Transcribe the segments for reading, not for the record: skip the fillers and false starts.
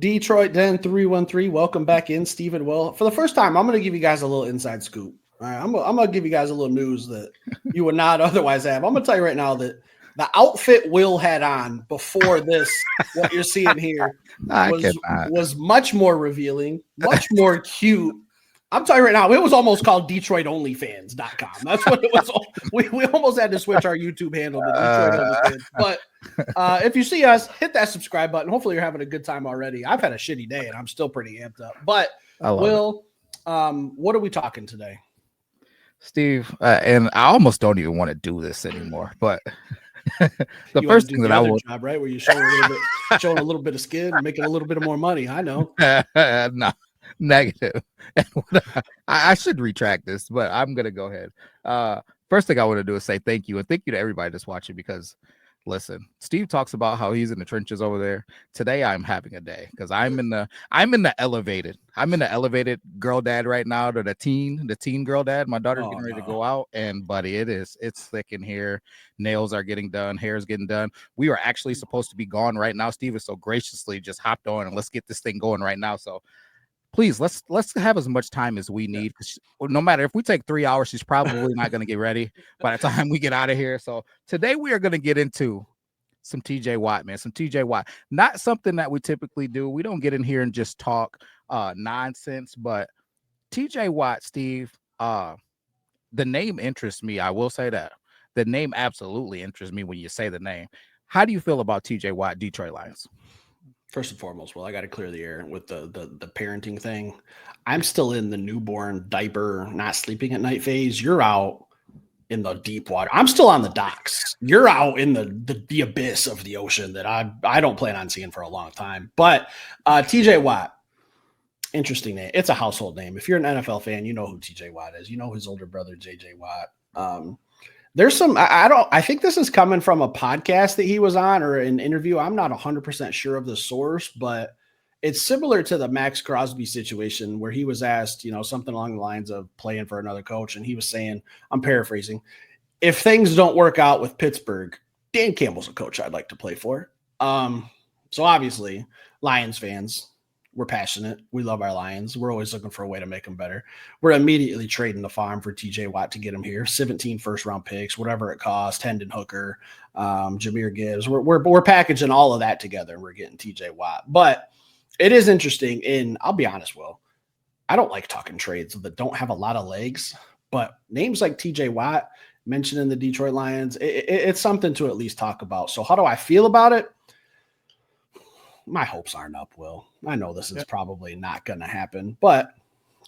Detroit Den 313. Welcome back in, Stephen. Well, for the first time, I'm going to give you guys a little inside scoop. All right, I'm going to give you guys a little news that you would not otherwise have. I'm going to tell you right now that the outfit Will had on before this, what you're seeing here, was much more revealing, much more cute. I'm telling you right now, it was almost called DetroitOnlyFans.com. That's what it was. We almost had to switch our YouTube handle to Detroit OnlyFans. But if you see us, hit that subscribe button. Hopefully you're having a good time already. I've had a shitty day and I'm still pretty amped up. But Will, what are we talking today? Steve, and I almost don't even want to do this anymore, but the first thing that I will job, right, where you showing a little bit of skin, making a little bit of more money. I know. No, negative. I should retract this, but I'm gonna go ahead. First thing I want to do is say thank you, and thank you to everybody that's watching, because listen, Steve talks about how he's in the trenches over there. Today I'm having a day because I'm in the elevated girl dad right now, to the teen girl dad. My daughter's getting ready to go out, and buddy, it's thick in here. Nails are getting done, hair's getting done. We are actually supposed to be gone right now. Steve is so graciously just hopped on and let's get this thing going right now. So please, let's have as much time as we need. No matter if we take 3 hours, she's probably not going to get ready by the time we get out of here. So today we are going to get into some TJ Watt, man. Some TJ Watt. Not something that we typically do. We don't get in here and just talk nonsense, but TJ Watt, Steve, the name interests me. I will say that. The name absolutely interests me when you say the name. How do you feel about TJ Watt, Detroit Lions? First and foremost, well, I got to clear the air with the parenting thing. I'm still in the newborn diaper, not sleeping at night phase. You're out in the deep water. I'm still on the docks. You're out in the abyss of the ocean that I don't plan on seeing for a long time. But TJ Watt, interesting name. It's a household name. If you're an NFL fan, you know who TJ Watt is. You know his older brother, JJ Watt. There's some, I think this is coming from a podcast that he was on or an interview. I'm not 100% sure of the source, but it's similar to the Max Crosby situation where he was asked, something along the lines of playing for another coach. And he was saying, I'm paraphrasing, if things don't work out with Pittsburgh, Dan Campbell's a coach I'd like to play for. So obviously Lions fans, we're passionate. We love our Lions. We're always looking for a way to make them better. We're immediately trading the farm for TJ Watt to get him here. 17 first-round picks, whatever it costs. Hendon Hooker, Jahmyr Gibbs. We're packaging all of that together, and we're getting TJ Watt. But it is interesting, and I'll be honest, Will, I don't like talking trades that don't have a lot of legs. But names like TJ Watt mentioned in the Detroit Lions, it's something to at least talk about. So how do I feel about it? My hopes aren't up, Will. I know this is probably not going to happen, but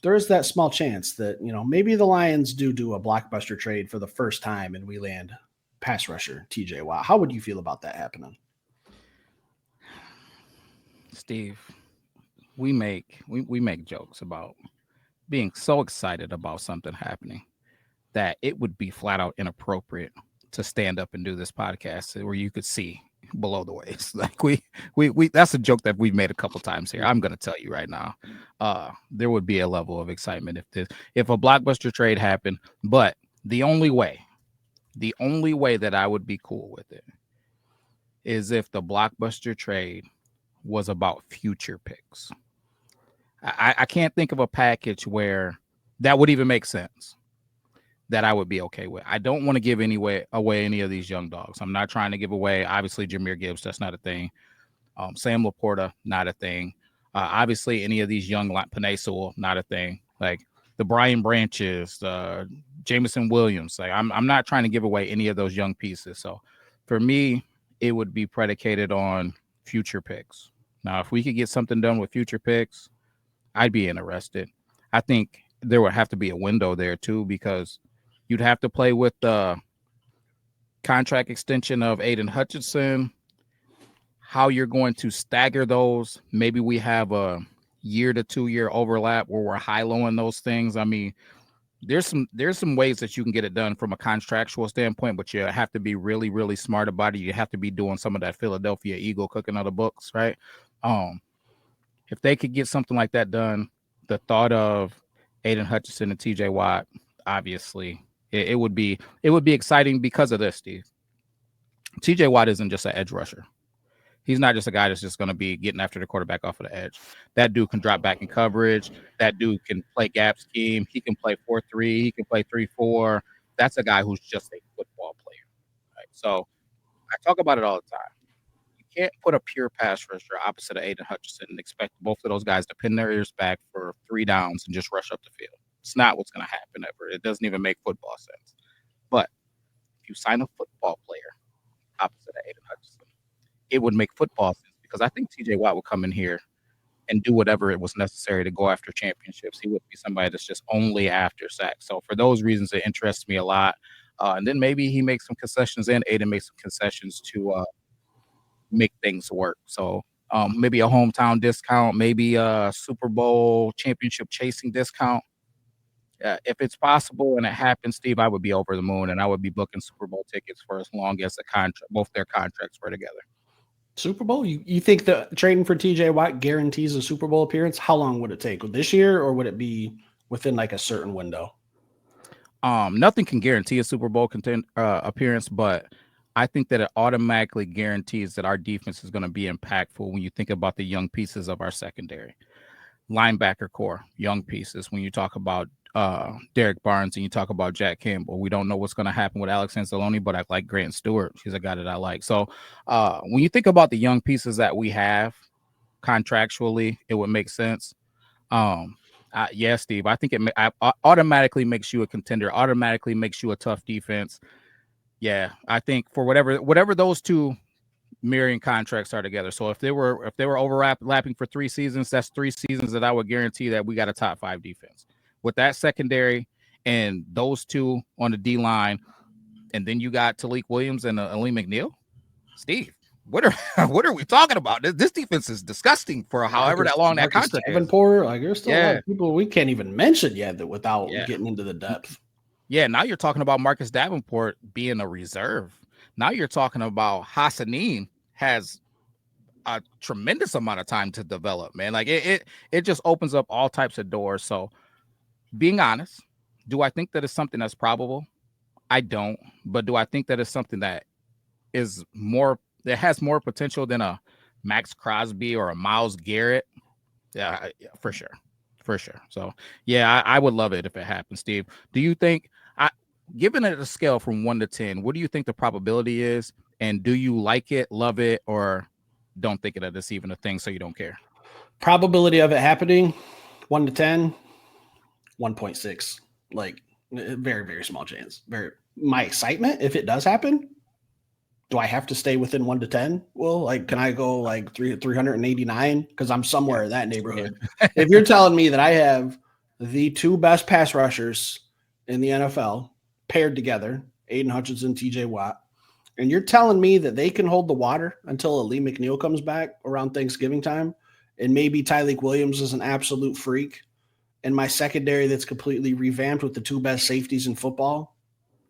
there is that small chance that, maybe the Lions do a blockbuster trade for the first time and we land pass rusher TJ Watt. How would you feel about that happening? Steve, we make jokes about being so excited about something happening that it would be flat out inappropriate to stand up and do this podcast where you could see below the waist. Like we that's a joke that we've made a couple times here. I'm gonna tell you right now, there would be a level of excitement if a blockbuster trade happened. But the only way that I would be cool with it is if the blockbuster trade was about future picks. I can't think of a package where that would even make sense, that I would be okay with. I don't want to give away any of these young dogs. I'm not trying to give away, obviously, Jahmyr Gibbs. That's not a thing. Sam Laporta, not a thing. Obviously, any of these young Penei Sewell, not a thing. Like the Brian Branches, Jameson Williams. Like I'm not trying to give away any of those young pieces. So for me, it would be predicated on future picks. Now, if we could get something done with future picks, I'd be interested. I think there would have to be a window there too, because you'd have to play with the contract extension of Aiden Hutchinson, how you're going to stagger those. Maybe we have a 1 to 2 year overlap where we're high-lowing those things. I mean, there's some ways that you can get it done from a contractual standpoint, but you have to be really, really smart about it. You have to be doing some of that Philadelphia Eagle cooking other books, right? If they could get something like that done, the thought of Aiden Hutchinson and TJ Watt, obviously, it would be exciting because of this, Steve. TJ Watt isn't just an edge rusher. He's not just a guy that's just going to be getting after the quarterback off of the edge. That dude can drop back in coverage. That dude can play gap scheme. He can play 4-3. He can play 3-4. That's a guy who's just a football player. Right? So I talk about it all the time. You can't put a pure pass rusher opposite of Aiden Hutchinson and expect both of those guys to pin their ears back for 3 downs and just rush up the field. It's not what's going to happen ever. It doesn't even make football sense. But if you sign a football player opposite of Aiden Hutchinson, it would make football sense because I think TJ Watt would come in here and do whatever it was necessary to go after championships. He wouldn't be somebody that's just only after sacks. So for those reasons, it interests me a lot. And then maybe he makes some concessions and Aiden makes some concessions to make things work. So maybe a hometown discount, maybe a Super Bowl championship chasing discount. If it's possible and it happens, Steve, I would be over the moon and I would be booking Super Bowl tickets for as long as both their contracts were together. Super Bowl? You think the trading for TJ Watt guarantees a Super Bowl appearance? How long would it take? This year, or would it be within like a certain window? Nothing can guarantee a Super Bowl appearance, but I think that it automatically guarantees that our defense is going to be impactful when you think about the young pieces of our secondary. Linebacker core, young pieces. When you talk about Derek Barnes and you talk about Jack Campbell, we don't know what's going to happen with Alex Anzalone, but I like Grant Stewart. He's a guy that I like. So when you think about the young pieces that we have contractually, it would make sense. Yeah, Steve, I think it automatically makes you a contender, automatically makes you a tough defense. Yeah, I think for whatever those two mirroring contracts are together. So if they were overlapping for 3 seasons, that's 3 seasons that I would guarantee that we got a top 5 defense. With that secondary and those two on the D line, and then you got Talik Williams and Ali McNeil, Steve, what are we talking about? This defense is disgusting for however that long that contract is. Like there's still a lot of people we can't even mention yet that without getting into the depth. Yeah, now you're talking about Marcus Davenport being a reserve. Now you're talking about Hassanin has a tremendous amount of time to develop, man. Like it just opens up all types of doors. So being honest, do I think that it's something that's probable? I don't. But do I think that it's something that has more potential than a Max Crosby or a Myles Garrett? Yeah, for sure. For sure. So yeah, I would love it if it happens, Steve. Do you think, given it a scale from 1 to 10, what do you think the probability is? And do you like it, love it, or don't think that it's even a thing, so you don't care? Probability of it happening, 1 to 10, 1.6. Like very, very small chance. My excitement, if it does happen, do I have to stay within 1 to 10? Well, like, can I go like 389? Because I'm somewhere in that neighborhood. If you're telling me that I have the 2 best pass rushers in the NFL paired together, Aiden Hutchinson, TJ Watt, and you're telling me that they can hold the water until Ali McNeil comes back around Thanksgiving time, and maybe Tyleik Williams is an absolute freak, and my secondary that's completely revamped with the 2 best safeties in football,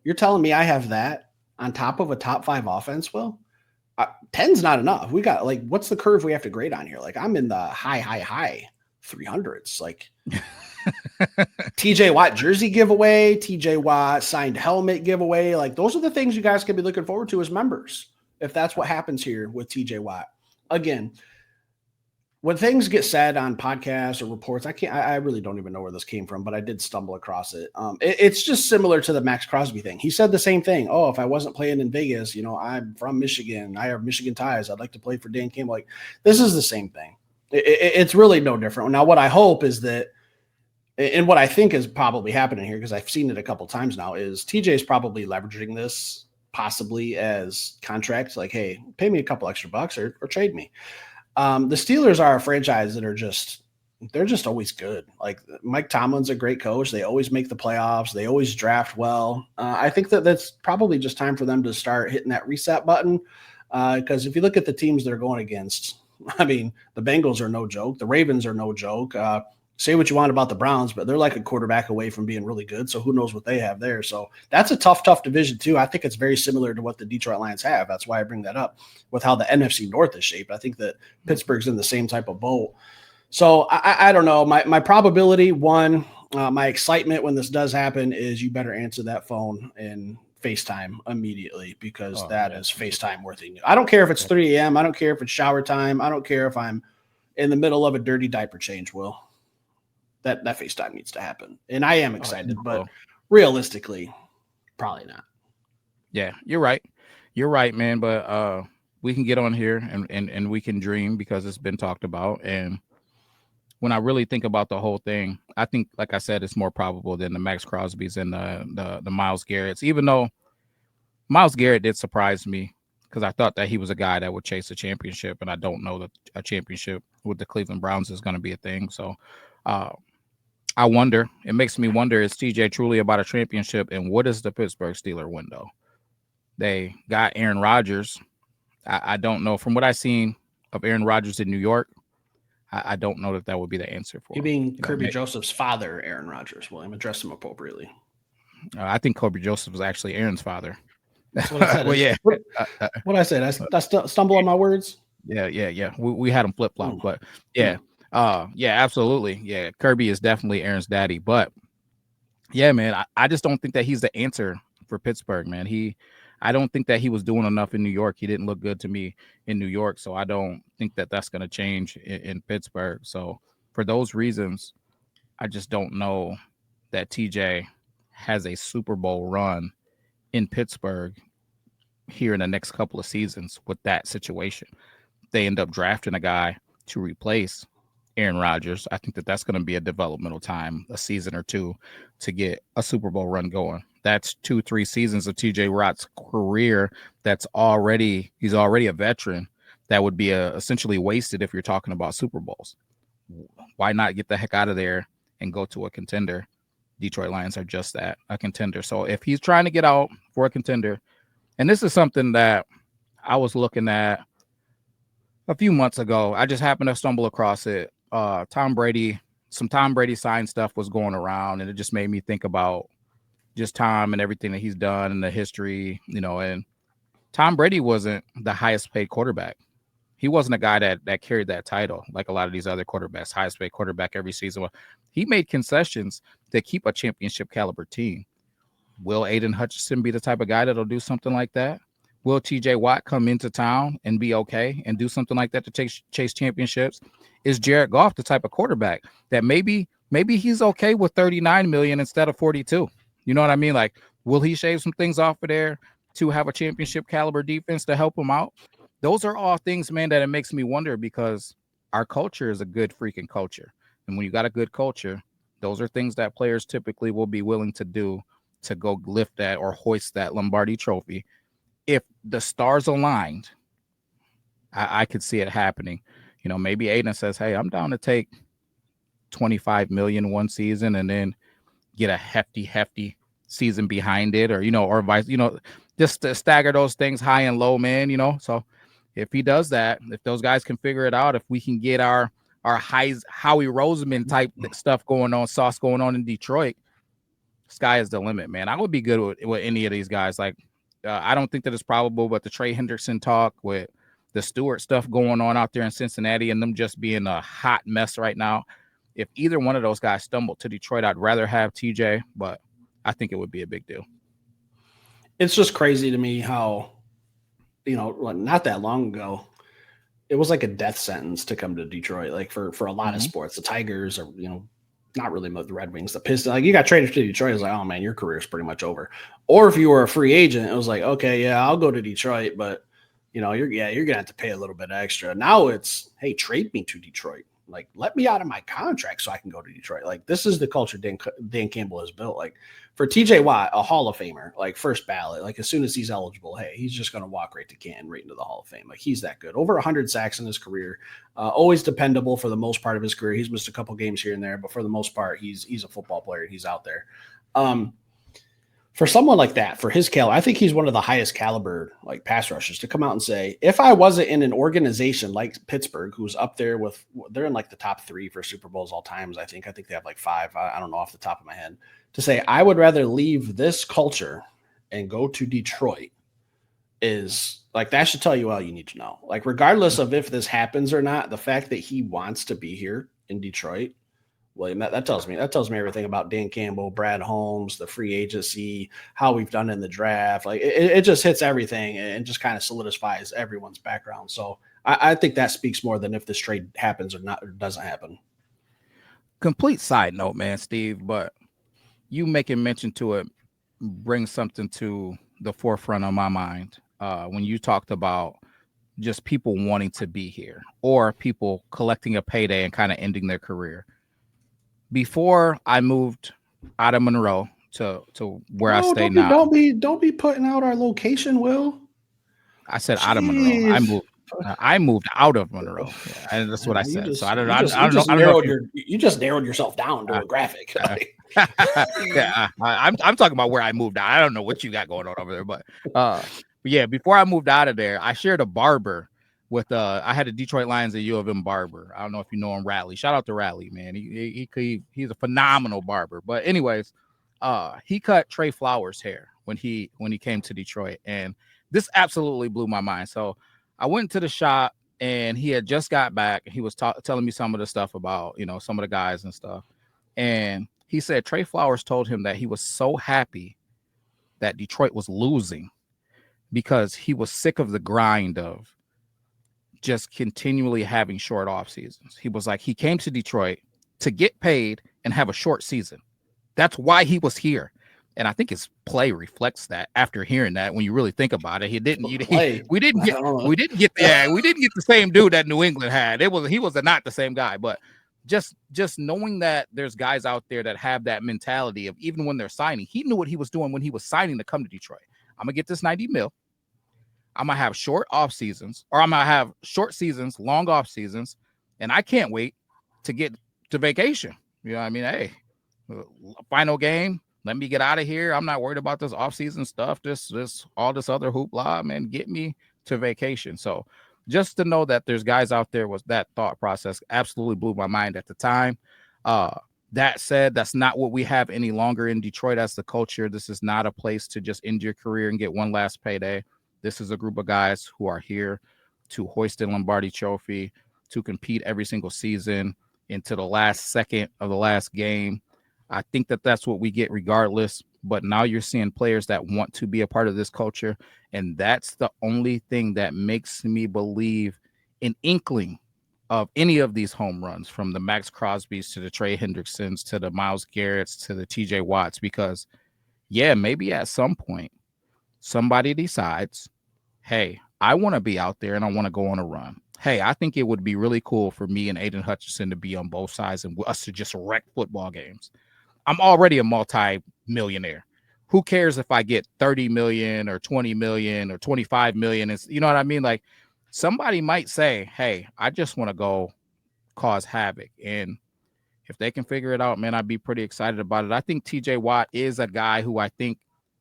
you're telling me I have that on top of a top 5 offense? Well, 10's not enough. We got like, what's the curve we have to grade on here? Like I'm in the high 300s. Like TJ Watt jersey giveaway, TJ Watt signed helmet giveaway. Like those are the things you guys can be looking forward to as members. If that's what happens here with TJ Watt. Again, when things get said on podcasts or reports, I really don't even know where this came from, but I did stumble across it. It's just similar to the Max Crosby thing. He said the same thing. Oh, if I wasn't playing in Vegas, I'm from Michigan. I have Michigan ties. I'd like to play for Dan Campbell. Like this is the same thing. It's really no different. Now, what I hope is that, and what I think is probably happening here, because I've seen it a couple times now, is TJ is probably leveraging this possibly as contracts. Like, hey, pay me a couple extra bucks or trade me. The Steelers are a franchise that they're just always good. Like Mike Tomlin's a great coach. They always make the playoffs. They always draft well. I think that's probably just time for them to start hitting that reset button. Because if you look at the teams they're going against, I mean, the Bengals are no joke. The Ravens are no joke. Say what you want about the Browns, but they're like a quarterback away from being really good. So who knows what they have there. So that's a tough division too. I think it's very similar to what the Detroit Lions have. That's why I bring that up with how the NFC North is shaped. I think that Pittsburgh's in the same type of boat. So I don't know. My probability, 1, my excitement when this does happen is you better answer that phone and FaceTime immediately because that is FaceTime worthy. I don't care if it's 3 a.m. I don't care if it's shower time. I don't care if I'm in the middle of a dirty diaper change, Will. That FaceTime needs to happen. And I am excited, but realistically, probably not. Yeah, you're right. You're right, man. But we can get on here and we can dream because it's been talked about. And when I really think about the whole thing, I think, like I said, it's more probable than the Max Crosbys and the Myles Garretts, even though Myles Garrett did surprise me because I thought that he was a guy that would chase a championship, and I don't know that a championship with the Cleveland Browns is going to be a thing. So I wonder, it makes me wonder, is TJ truly about a championship, and what is the Pittsburgh Steelers window? They got Aaron Rodgers. I don't know. From what I've seen of Aaron Rodgers in New York, I don't know that would be the answer for you being Kirby Joseph's father, Aaron Rodgers. William, address him appropriately. I think Kirby Joseph was actually Aaron's father. That's what I said. Well, yeah. What I said, I stumble on my words. Yeah. We had him flip flop, but yeah, absolutely. Yeah, Kirby is definitely Aaron's daddy, but yeah, man, I just don't think that he's the answer for Pittsburgh, man. I don't think that he was doing enough in New York. He didn't look good to me in New York, so I don't think that that's going to change in Pittsburgh. So for those reasons, I just don't know that TJ has a Super Bowl run in Pittsburgh here in the next couple of seasons with that situation. They end up drafting a guy to replace Aaron Rodgers. I think that that's going to be a developmental time, a season or two, to get a Super Bowl run going. That's 2-3 seasons of TJ Watt's career. He's already a veteran. That would be essentially wasted if you're talking about Super Bowls. Why not get the heck out of there and go to a contender? Detroit Lions are just that, a contender. So if he's trying to get out for a contender, and this is something that I was looking at a few months ago, I just happened to stumble across it. Tom Brady signed stuff was going around, and it just made me think about just Tom and everything that he's done and the history, and Tom Brady wasn't the highest paid quarterback. He wasn't a guy that carried that title like a lot of these other quarterbacks, highest paid quarterback every season. He made concessions to keep a championship caliber team. Will Aiden Hutchinson be the type of guy that'll do something like that? Will TJ Watt come into town and be okay and do something like that to chase championships? Is Jared Goff the type of quarterback that maybe he's okay with 39 million instead of 42? You know what I mean? Like, will he shave some things off of there to have a championship caliber defense to help him out? Those are all things, man, that it makes me wonder, because our culture is a good freaking culture. And when you got a good culture, those are things that players typically will be willing to do to go lift that or hoist that Lombardi trophy. If the stars aligned, I could see it happening. Maybe Aiden says, hey, I'm down to take 25 million one season and then get a hefty season behind it, or or vice, just to stagger those things high and low, man. So if he does that, if those guys can figure it out, if we can get our Howie Roseman type stuff going on in Detroit, sky is the limit, man. I would be good with any of these guys. Like, I don't think that it's probable, but the Trey Hendrickson talk with the Stewart stuff going on out there in Cincinnati and them just being a hot mess right now. If either one of those guys stumbled to Detroit, I'd rather have TJ, but I think it would be a big deal. It's just crazy to me how, not that long ago, it was like a death sentence to come to Detroit. Like for a lot of sports, the Tigers are, not really the Red Wings, the Pistons. Like, you got traded to Detroit. It was like, oh man, your career is pretty much over. Or if you were a free agent, it was like, okay, yeah, I'll go to Detroit, but you're gonna have to pay a little bit extra. Now it's, hey, trade me to Detroit. Like, let me out of my contract so I can go to Detroit. Like, this is the culture Dan Campbell has built. Like, for TJ Watt, a Hall of Famer, like first ballot, like as soon as he's eligible, hey, he's just going to walk right to Canton, right into the Hall of Fame. Like, he's that good. Over 100 sacks in his career. Always dependable for the most part of his career. He's missed a couple games here and there, but for the most part, he's a football player and he's out there. For someone like that, for his caliber, I think he's one of the highest caliber like pass rushers to come out and say, if I wasn't in an organization like Pittsburgh, who's up there with, they're in like the top 3 for Super Bowls all times. I think they have like 5. I don't know off the top of my head, to say, I would rather leave this culture and go to Detroit is like, that should tell you all you need to know. Like, regardless of if this happens or not, the fact that he wants to be here in Detroit, William, that tells me everything about Dan Campbell, Brad Holmes, the free agency, how we've done in the draft. Like it just hits everything and just kind of solidifies everyone's background. So I think that speaks more than if this trade happens or not or doesn't happen. Complete side note, man, Steve, but you making mention to it brings something to the forefront of my mind. When you talked about just people wanting to be here or people collecting a payday and kind of ending their career. Before I moved out of Monroe to where I stay now, Don't be putting out our location, Will. I said out of Monroe. Jeez. I moved out of Monroe, and that's what I You said. just So I don't know. You just narrowed yourself down to a graphic. Yeah, I'm talking about where I moved out. I don't know what you got going on over there, but yeah, before I moved out of there, I shared a barber with I had a Detroit Lions and U of M barber. I don't know if you know him, Radley. Shout out to Radley, man. He's a phenomenal barber. But anyways, he cut Trey Flowers' hair when he came to Detroit, and this absolutely blew my mind. So I went to the shop, and he had just got back. He was telling me some of the stuff about some of the guys and stuff, and he said Trey Flowers told him that he was so happy that Detroit was losing because he was sick of the grind of just continually having short off seasons. He was like, he came to Detroit to get paid and have a short season. That's why he was here. And I think his play reflects that. After hearing that, when you really think about it, we didn't get the same dude that New England had. He was not the same guy, but just knowing that there's guys out there that have that mentality of even when they're signing, he knew what he was doing when he was signing to come to Detroit. I'm gonna get this 90 mil. I'm gonna have short off seasons, or I'm gonna have short seasons, long off seasons, and I can't wait to get to vacation. You know what I mean? Hey, final game. Let me get out of here. I'm not worried about this off-season stuff. This all this other hoopla, man. Get me to vacation. So just to know that there's guys out there with that thought process absolutely blew my mind at the time. That said, that's not what we have any longer in Detroit as the culture. This is not a place to just end your career and get one last payday. This is a group of guys who are here to hoist the Lombardi Trophy, to compete every single season into the last second of the last game. I think that that's what we get regardless. But now you're seeing players that want to be a part of this culture. And that's the only thing that makes me believe an inkling of any of these home runs, from the Max Crosbys to the Trey Hendricksons to the Myles Garretts to the TJ Watts, because yeah, maybe at some point somebody decides, hey, I want to be out there and I want to go on a run. Hey, I think it would be really cool for me and Aiden Hutchinson to be on both sides and us to just wreck football games. I'm already a multi-millionaire. Who cares if I get 30 million or 20 million or 25 million? It's, you know what I mean? Like, somebody might say, hey, I just want to go cause havoc. And if they can figure it out, man, I'd be pretty excited about it. I think TJ Watt is a guy who I think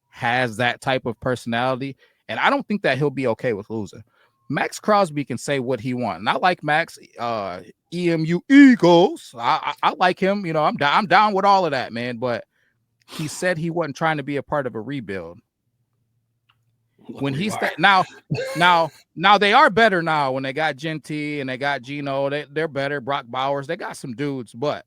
has that type of personality. And I don't think that he'll be okay with losing. Max Crosby can say what he wants. Not like Max, EMU Eagles. I like him. You know, I'm down with all of that, man. But he said he wasn't trying to be a part of a rebuild. When he's now they are better now. When they got Genty and they got Gino, they're better. Brock Bowers, they got some dudes. But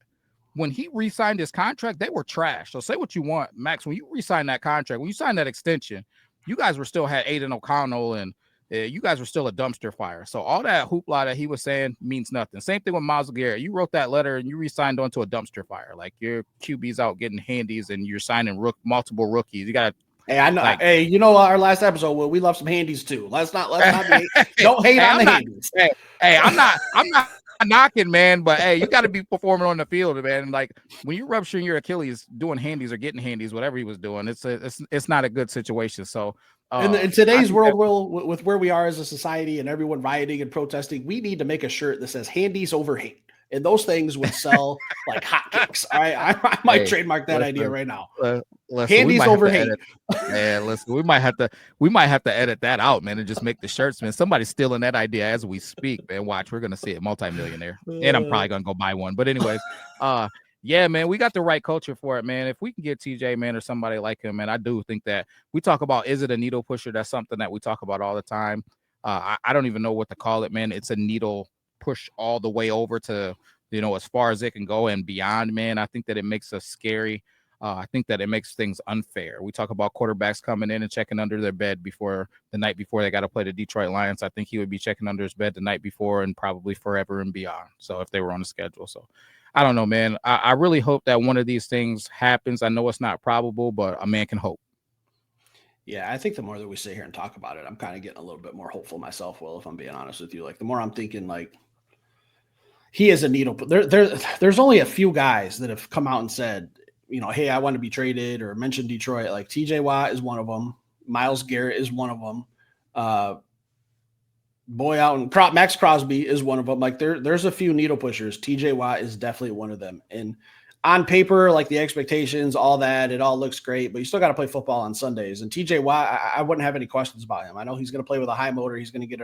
when he re-signed his contract, they were trash. So say what you want, Max. When you re-signed that contract, when you signed that extension, you guys were still had Aiden O'Connell and you guys were still a dumpster fire. So all that hoopla that he was saying means nothing. Same thing with Myles Garrett. You wrote that letter and you re-signed onto a dumpster fire. Like, your QB's out getting handies and you're signing multiple rookies. You got to. Hey, I know. Like, hey, you know our last episode, Will, we love some handies too. Let's not be. Don't hate on the handies. Hey, I'm not knocking, man, but hey, you got to be performing on the field, man. Like, when you're rupturing your Achilles doing handies or getting handies, whatever he was doing, it's not a good situation. So in today's world, Will, with where we are as a society and everyone rioting and protesting, we need to make a shirt that says "handies over hate," and those things would sell like hotcakes. All right, I might trademark that idea right now. Handies over hate. Yeah, listen, we might have to edit that out, man, and just make the shirts, man. Somebody's stealing that idea as we speak, man. Watch, we're gonna see it, multimillionaire, and I'm probably gonna go buy one. But anyways, yeah, man, we got the right culture for it, man. If we can get TJ, man, or somebody like him, man, I do think that we talk about, is it a needle pusher? That's something that we talk about all the time. I don't even know what to call it, man. It's a needle push all the way over to as far as it can go and beyond, man. I think that it makes us scary. I think that it makes things unfair. We talk about quarterbacks coming in and checking under their bed before the night before they got to play the Detroit Lions. I think he would be checking under his bed the night before and probably forever and beyond. So if they were on the schedule. So I don't know, man. I really hope that one of these things happens. I know it's not probable, but a man can hope. Yeah, I think the more that we sit here and talk about it, I'm kind of getting a little bit more hopeful myself, Will, if I'm being honest with you. Like the more I'm thinking, like, he is a needle. There's only a few guys that have come out and said, hey, I want to be traded, or mentioned Detroit. Like TJ Watt is one of them. Myles Garrett is one of them. Max Crosby is one of them. Like there's a few needle pushers. TJ Watt is definitely one of them. And on paper, like the expectations, all that, it all looks great, but you still got to play football on Sundays. And TJ Watt, I wouldn't have any questions about him. I know he's going to play with a high motor. He's going to get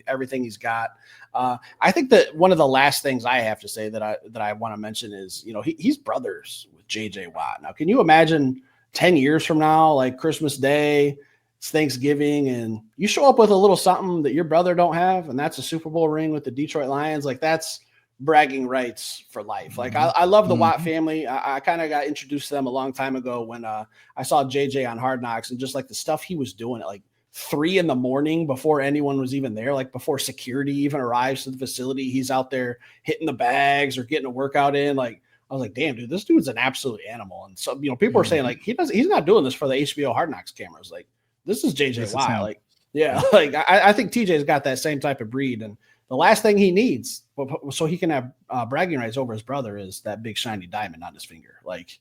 everything he's got. I think that one of the last things I have to say that I want to mention is, he's brothers with JJ Watt. Now, can you imagine 10 years from now, like Christmas Day, it's Thanksgiving, and you show up with a little something that your brother don't have, and that's a Super Bowl ring with the Detroit Lions? Like that's bragging rights for life. Like I love the Watt family. I kind of got introduced to them a long time ago when I saw JJ on Hard Knocks, and just like the stuff he was doing at like 3 a.m. before anyone was even there, like before security even arrives to the facility, he's out there hitting the bags or getting a workout in. Like I was like, damn, dude, this dude's an absolute animal. And so, people are saying like, he's not doing this for the HBO Hard Knocks cameras. Like this is JJ Watt. Like, yeah, like I think TJ's got that same type of breed. And the last thing he needs so he can have bragging rights over his brother is that big shiny diamond on his finger. Like,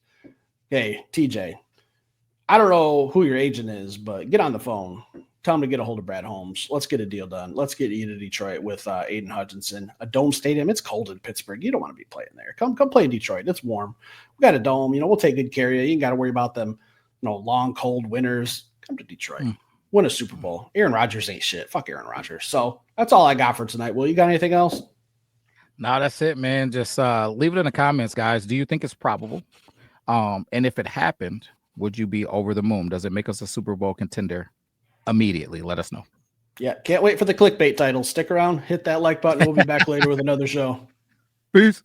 hey, TJ, I don't know who your agent is, but get on the phone. Tell him to get a hold of Brad Holmes. Let's get a deal done. Let's get you to Detroit with Aiden Hutchinson. A dome stadium. It's cold in Pittsburgh. You don't want to be playing there. Come play in Detroit. It's warm. We got a dome. We'll take good care of you. You ain't got to worry about them, long, cold winters. Come to Detroit. Win a Super Bowl. Aaron Rodgers ain't shit. Fuck Aaron Rodgers. So that's all I got for tonight. Will, you got anything else? No, that's it, man. Just leave it in the comments, guys. Do you think it's probable? And if it happened, would you be over the moon? Does it make us a Super Bowl contender immediately? Let us know. Yeah, can't wait for the clickbait titles. Stick around, hit that like button. We'll be back later with another show. Peace.